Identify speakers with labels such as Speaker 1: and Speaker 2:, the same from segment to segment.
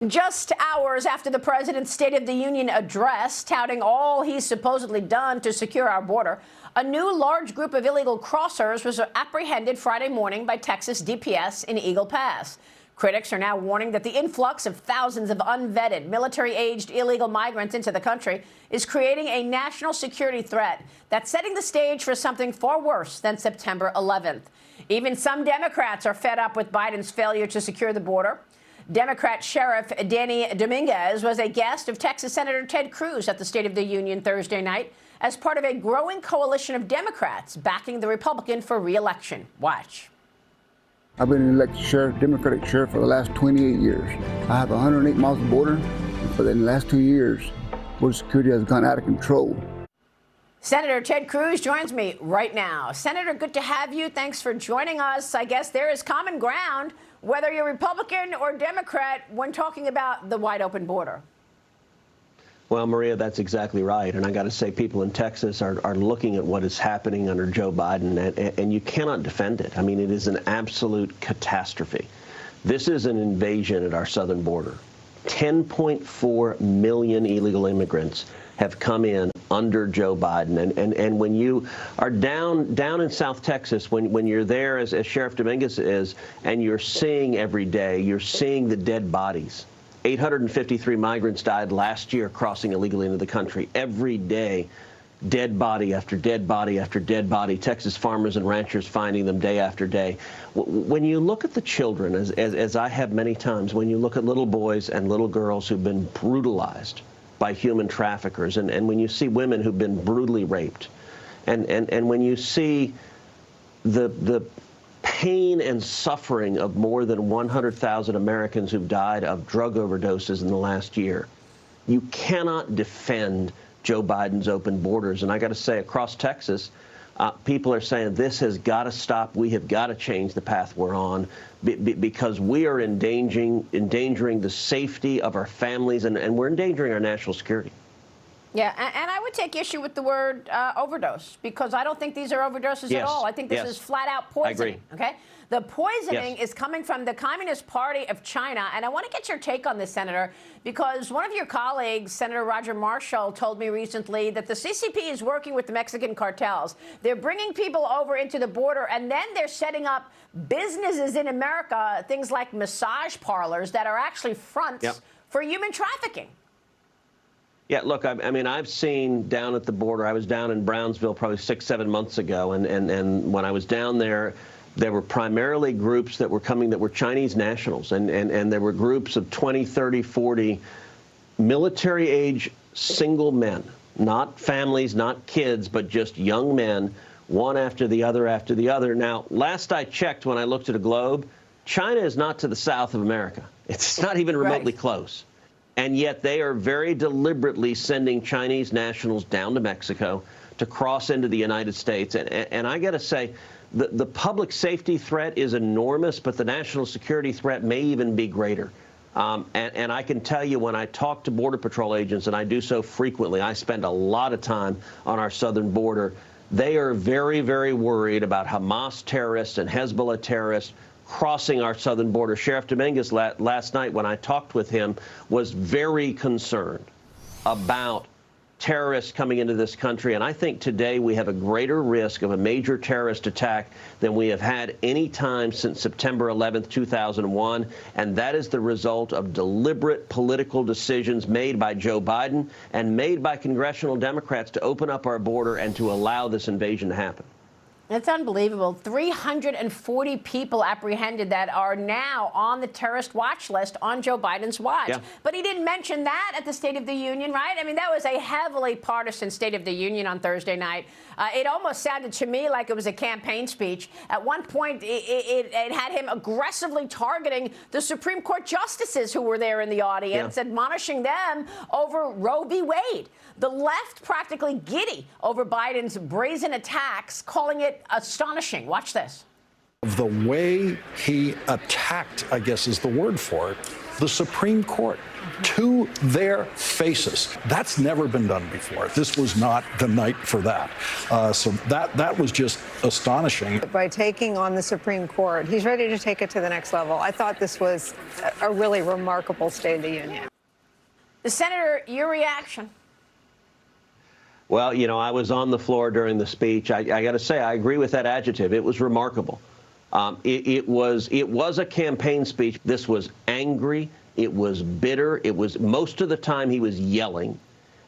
Speaker 1: Just hours after the president's State of the Union address, touting all he's supposedly done to secure our border, a new large group of illegal crossers was apprehended Friday morning by Texas DPS in Eagle Pass. Critics are now warning that the influx of thousands of unvetted, military-aged illegal migrants into the country is creating a national security threat that's setting the stage for something far worse than September 11th. Even some Democrats are fed up with Biden's failure to secure the border. Democrat Sheriff Danny Dominguez was a guest of Texas Senator Ted Cruz at the State of the Union Thursday night as part of a growing coalition of Democrats backing the Republican for re-election. Watch.
Speaker 2: I've been an elected sheriff, Democratic sheriff, for the last 28 years. I have 108 miles of border, but in the last 2 years, border security has gone out of control.
Speaker 1: Senator Ted Cruz joins me right now. Senator, good to have you. Thanks for joining us. I guess there is common ground, whether you're Republican or Democrat, when talking about the wide open border.
Speaker 3: Well, Maria, that's exactly right. And I got to say, people in Texas are looking at what is happening under Joe Biden, and you cannot defend it. I mean, it is an absolute catastrophe. This is an invasion at our southern border. 10.4 million illegal immigrants have come in under Joe Biden. And when you are down in South Texas, when you're there, as Sheriff Dominguez is, and you're seeing every day, you're seeing the dead bodies. 853 migrants died last year crossing illegally into the country. Every day, dead body after dead body after dead body. Texas farmers and ranchers finding them day after day. When you look at the children, as I have many times, when you look at little boys and little girls who've been brutalized by human traffickers, and when you see women who've been brutally raped, and when you see the pain and suffering of more than 100,000 Americans who've died of drug overdoses in the last year, you cannot defend Joe Biden's open borders. And I got to say, across Texas, people are saying this has got to stop. We have got to change the path we're on because we are endangering the safety of our families, and we're endangering our national security.
Speaker 1: Yeah, and I would take issue with the word overdose, because I don't think these are overdoses at all. I think this is flat-out poisoning.
Speaker 3: I agree.
Speaker 1: Okay? The poisoning is coming from the Communist Party of China, and I want to get your take on this, Senator, because one of your colleagues, Senator Roger Marshall, told me recently that the CCP is working with the Mexican cartels. They're bringing people over into the border, and then they're setting up businesses in America, things like massage parlors that are actually fronts for human trafficking.
Speaker 3: Yeah, look, I mean, I've seen down at the border. I was down in Brownsville probably 6-7 months ago, and when I was down there, there were primarily groups that were coming that were Chinese nationals, and there were groups of 20, 30, 40 military-age single men, not families, not kids, but just young men, one after the other after the other. Now, last I checked, when I looked at a globe, China is not to the south of America. It's not even remotely close. And yet they are very deliberately sending Chinese nationals down to Mexico to cross into the United States. And I got to say, the public safety threat is enormous, but the national security threat may even be greater. And I can tell you, when I talk to Border Patrol agents, and I do so frequently, I spend a lot of time on our southern border, they are very, very worried about Hamas terrorists and Hezbollah terrorists crossing our southern border. Sheriff Dominguez last night, when I talked with him, was very concerned about terrorists coming into this country. And I think today we have a greater risk of a major terrorist attack than we have had any time since September 11th, 2001. And that is the result of deliberate political decisions made by Joe Biden and made by congressional Democrats to open up our border and to allow this invasion to happen.
Speaker 1: It's unbelievable. 340 people apprehended that are now on the terrorist watch list on Joe Biden's watch. Yeah. But he didn't mention that at the State of the Union, right? I mean, that was a heavily partisan State of the Union on Thursday night. It almost sounded to me like it was a campaign speech. At one point, it had him aggressively targeting the Supreme Court justices who were there in the audience, admonishing them over Roe v. Wade. The left practically giddy over Biden's brazen attacks, calling it astonishing. Watch this.
Speaker 4: The way he attacked, I guess is the word for it, the Supreme Court to their faces. That's never been done before. This was not the night for that. So that was just astonishing.
Speaker 5: By taking on the Supreme Court, he's ready to take it to the next level. I thought this was a really remarkable State of the Union.
Speaker 1: Senator, your reaction?
Speaker 3: Well, you know, I was on the floor during the speech. I got to say, I agree with that adjective. It was remarkable. It was a campaign speech. This was angry. It was bitter. It was, most of the time he was yelling.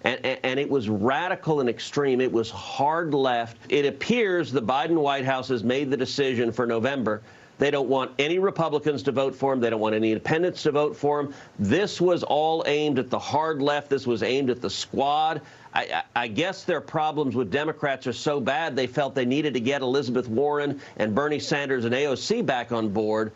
Speaker 3: And it was radical and extreme. It was hard left. It appears the Biden White House has made the decision for November. They don't want any Republicans to vote for him. They don't want any independents to vote for him. This was all aimed at the hard left. This was aimed at the squad. I guess their problems with Democrats are so bad they felt they needed to get Elizabeth Warren and Bernie Sanders and AOC back on board.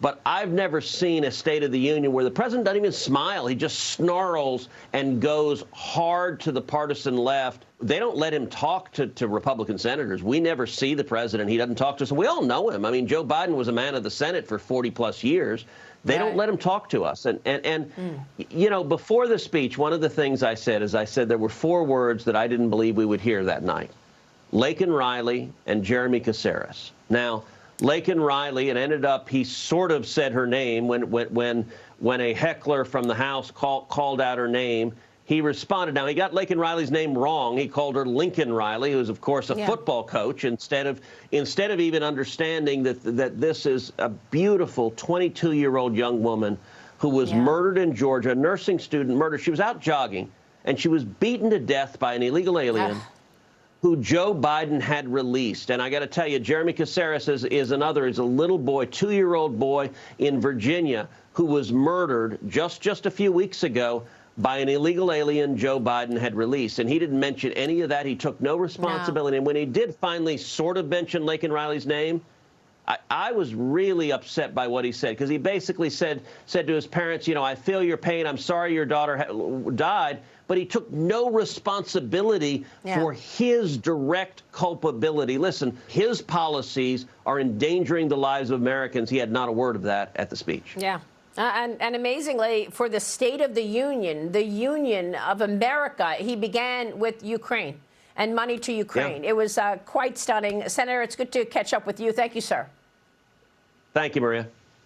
Speaker 3: But I've never seen a State of the Union where the president doesn't even smile. He just snarls and goes hard to the partisan left. They don't let him talk to Republican senators. We never see the president. He doesn't talk to us. We all know him. I mean, Joe Biden was a man of the Senate for 40-plus years. They don't let him talk to us. You know, before the speech, one of the things I said is there were 4 words that I didn't believe we would hear that night: Laken Riley and Jeremy Caceres. Now, Laken Riley, it ended up, he sort of said her name when a heckler from the House called out her name. He responded. Now, he got Laken Riley's name wrong. He called her Lincoln Riley, who's, of course, a football coach, instead of even understanding that this is a beautiful 22-year-old young woman who was murdered in Georgia, a nursing student murdered. She was out jogging, and she was beaten to death by an illegal alien who Joe Biden had released. And I got to tell you, Jeremy Caceres is a little boy, 2-year-old boy in Virginia, who was murdered just a few weeks ago by an illegal alien Joe Biden had released. And he didn't mention any of that. He took no responsibility. And when he did finally sort of mention Laken Riley's name, I was really upset by what he said, because he basically said to his parents, you know, I feel your pain. I'm sorry your daughter died. But he took no responsibility for his direct culpability. Listen, his policies are endangering the lives of Americans. He had not a word of that at the speech.
Speaker 1: Yeah. And amazingly, for the State of the Union of America, he began with Ukraine and money to Ukraine. It was quite stunning. Senator, it's good to catch up with you. Thank you, sir.
Speaker 3: Thank you, Maria.